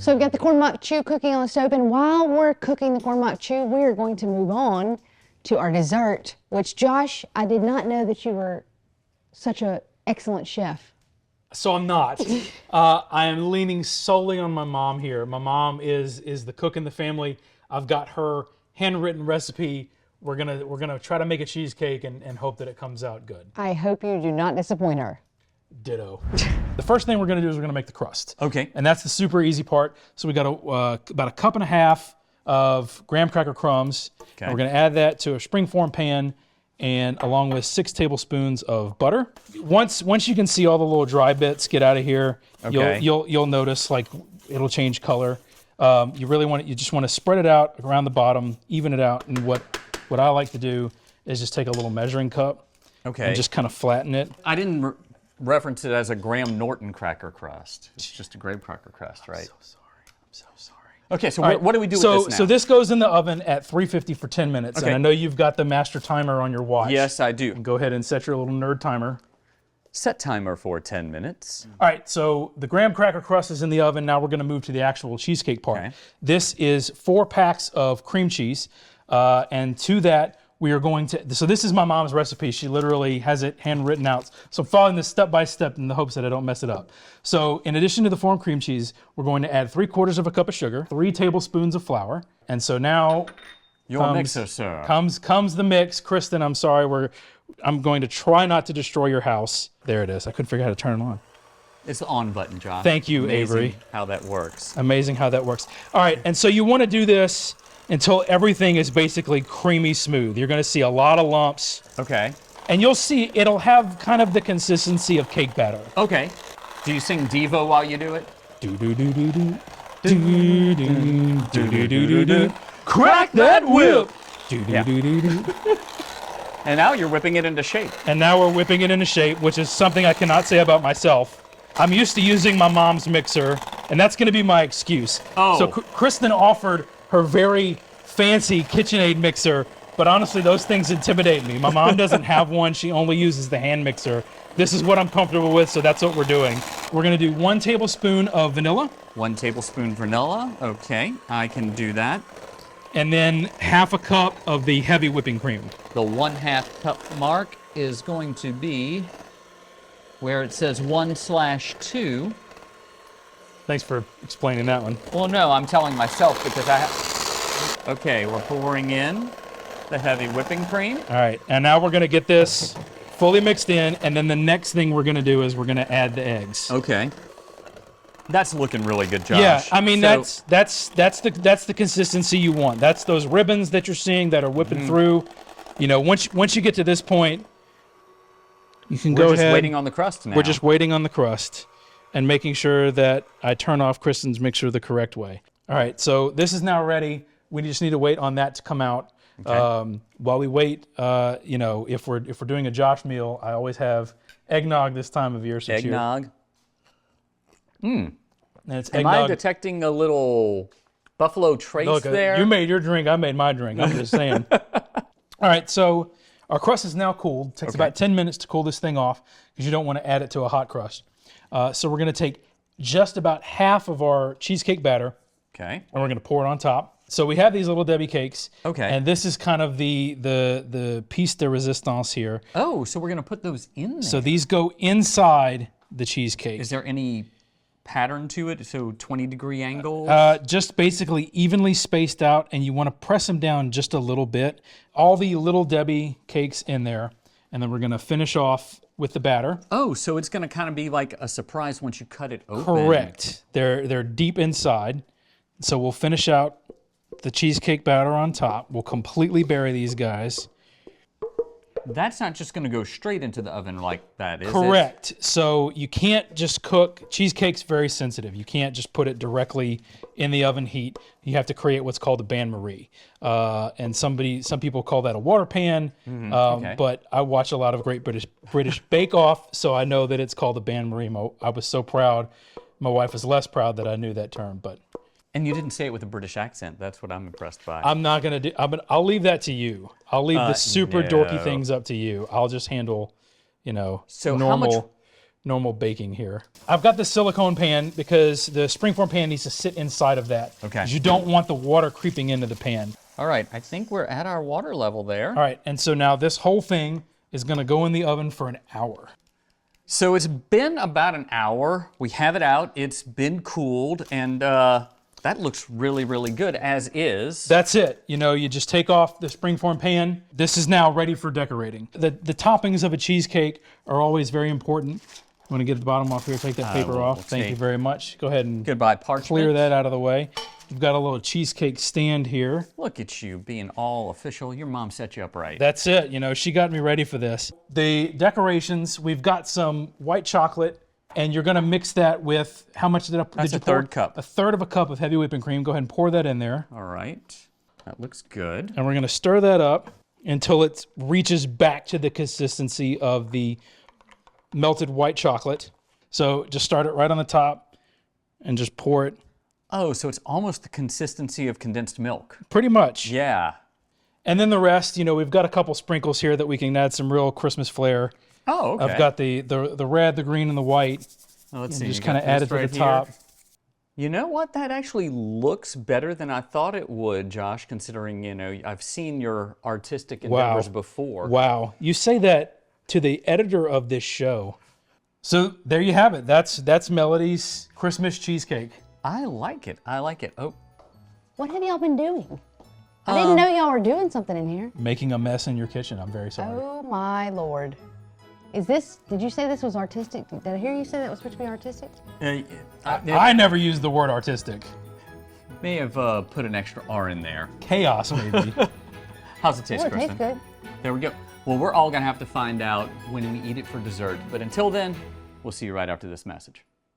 So we've got the corn maque choux cooking on the stove, and while we're cooking the corn maque choux, we are going to move on to our dessert, which, Josh, I did not know that you were such an excellent chef. So I'm not. I am leaning solely on my mom here. My mom is the cook in the family. I've got her handwritten recipe. We're gonna try to make a cheesecake and hope that it comes out good. I hope you do not disappoint her. Ditto. The first thing we're gonna do is we're gonna make the crust. Okay. And that's the super easy part. So we got about a cup and a half of graham cracker crumbs. Okay. And we're gonna add that to a springform pan, and along with 6 tablespoons of butter. Once you can see all the little dry bits get out of here, okay. you'll notice like it'll change color. You just want to spread it out around the bottom, even it out. And what I like to do is just take a little measuring cup, and just kind of flatten it. I didn't reference it as a Graham Norton cracker crust. It's just a graham cracker crust, right? I'm so sorry. Okay, so what do we do with this now? So this goes in the oven at 350 for 10 minutes. Okay. And I know you've got the master timer on your watch. Yes, I do. Go ahead and set your little nerd timer. Set timer for 10 minutes. All right, so the graham cracker crust is in the oven. Now we're going to move to the actual cheesecake part. Okay. This is 4 packs of cream cheese. And to that, we are going to, so this is my mom's recipe. She literally has it handwritten out. So I'm following this step by step in the hopes that I don't mess it up. So in addition to the formed cream cheese, we're going to add 3/4 of a cup of sugar, 3 tablespoons of flour. And so now Your mixer, sir. comes the mix. Kristen, I'm sorry, I'm going to try not to destroy your house. There it is. I couldn't figure out how to turn it on. It's the on button, Josh. Thank you, Amazing Avery. how that works. Amazing how that works. All right, and so you want to do this until everything is basically creamy smooth. You're going to see a lot of lumps. Okay. And you'll see it'll have kind of the consistency of cake batter. Okay. Do you sing Devo while you do it? Do do do do do. Do do do do do do do. Crack that whip. Do do do do do. And now you're whipping it into shape. And now we're whipping it into shape, which is something I cannot say about myself. I'm used to using my mom's mixer, and that's going to be my excuse. Oh. So Kristen offered her very fancy KitchenAid mixer, but honestly, those things intimidate me. My mom doesn't have one. She only uses the hand mixer. This is what I'm comfortable with, so that's what we're doing. We're going to do 1 tablespoon of vanilla. 1 tablespoon vanilla. Okay, I can do that. And then 1/2 cup of the heavy whipping cream. The 1/2 cup mark is going to be where it says 1/2. Thanks for explaining that one. Well, no, I'm telling myself because I have... Okay, we're pouring in the heavy whipping cream. All right, and now we're going to get this fully mixed in, and then the next thing we're going to do is we're going to add the eggs. Okay. That's looking really good, Josh. Yeah, I mean So- that's the consistency you want. That's those ribbons that you're seeing that are whipping through. You know, once you get to this point, you can go ahead. We're just waiting on the crust now. We're just waiting on the crust and making sure that I turn off Kristen's mixer the correct way. All right, so this is now ready. We just need to wait on that to come out. Okay. While we wait, you know, if we're doing a Josh meal, I always have eggnog this time of year. So Eggnog. And it's Am eggnog. I detecting a little Buffalo Trace Look, there? you made your drink, I made my drink. I'm just saying. All right, so our crust is now cooled. It takes about 10 minutes to cool this thing off because you don't want to add it to a hot crust. So we're going to take just about half of our cheesecake batter, Okay. and we're going to pour it on top. So we have these little Debbie cakes. Okay. And this is kind of the piece de resistance here. Oh, so we're going to put those in there. So these go inside the cheesecake. Is there any pattern to it? So 20-degree angles? Just basically evenly spaced out, and you want to press them down just a little bit. All the little Debbie cakes in there, and then we're going to finish off with the batter. Oh, so it's going to kind of be like a surprise once you cut it open. Correct. They're deep inside. So we'll finish out the cheesecake batter on top. We'll completely bury these guys. That's not just going to go straight into the oven like that, is it? Correct. So you can't just cook. Cheesecake's very sensitive. You can't just put it directly in the oven heat. You have to create what's called a bain-marie. And some people call that a water pan. Okay. But I watch a lot of Great British Bake Off, so I know that it's called a bain-marie. I was so proud. My wife was less proud that I knew that term, but. And you didn't say it with a British accent. That's what I'm impressed by. I'm not gonna do. I'll leave that to you. I'll leave the super dorky things up to you. I'll just handle, So normal normal baking here. I've got the silicone pan because the springform pan needs to sit inside of that. Okay. 'Cause you don't want the water creeping into the pan. All right, I think we're at our water level there. All right, and so now this whole thing is gonna go in the oven for an hour. So it's been about an hour. We have it out. It's been cooled, and that looks really, really good as is. That's it. You know, you just take off the springform pan. This is now ready for decorating. The toppings of a cheesecake are always very important. I'm gonna get the bottom off here, take that paper we'll off. Thank see. you very much. Go ahead and Goodbye, parchment. clear that out of the way. You've got a little cheesecake stand here. Look at you being all official. Your mom set you up right. That's it. You know, she got me ready for this. The decorations, we've got some white chocolate, and you're gonna mix that with, how much did you pour? That's a third cup. A third of a cup of heavy whipping cream. Go ahead and pour that in there. All right, that looks good. And we're gonna stir that up until it reaches back to the consistency of the melted white chocolate. So just start it right on the top and just pour it. Oh, so it's almost the consistency of condensed milk. Pretty much. Yeah. And then the rest, you know, we've got a couple sprinkles here that we can add some real Christmas flair. Oh, okay. I've got the red, the green, and the white. Well, let's see. Just you kind of got add this it to right the here. top. You know what? That actually looks better than I thought it would, Josh, considering, you know, I've seen your artistic endeavors before. Wow. You say that to the editor of this show. So there you have it. That's Melody's Christmas cheesecake. I like it. I like it. Oh, What have y'all been doing? I didn't know y'all were doing something in here. Making a mess in your kitchen. I'm very sorry. Oh my Lord. Did you say this was artistic? Did I hear you say that was supposed to be artistic? I never used the word artistic. may have put an extra R in there. Chaos, maybe. How's it taste, Oh, it Kristen? tastes good. There we go. Well, we're all gonna have to find out when we eat it for dessert. But until then, we'll see you right after this message.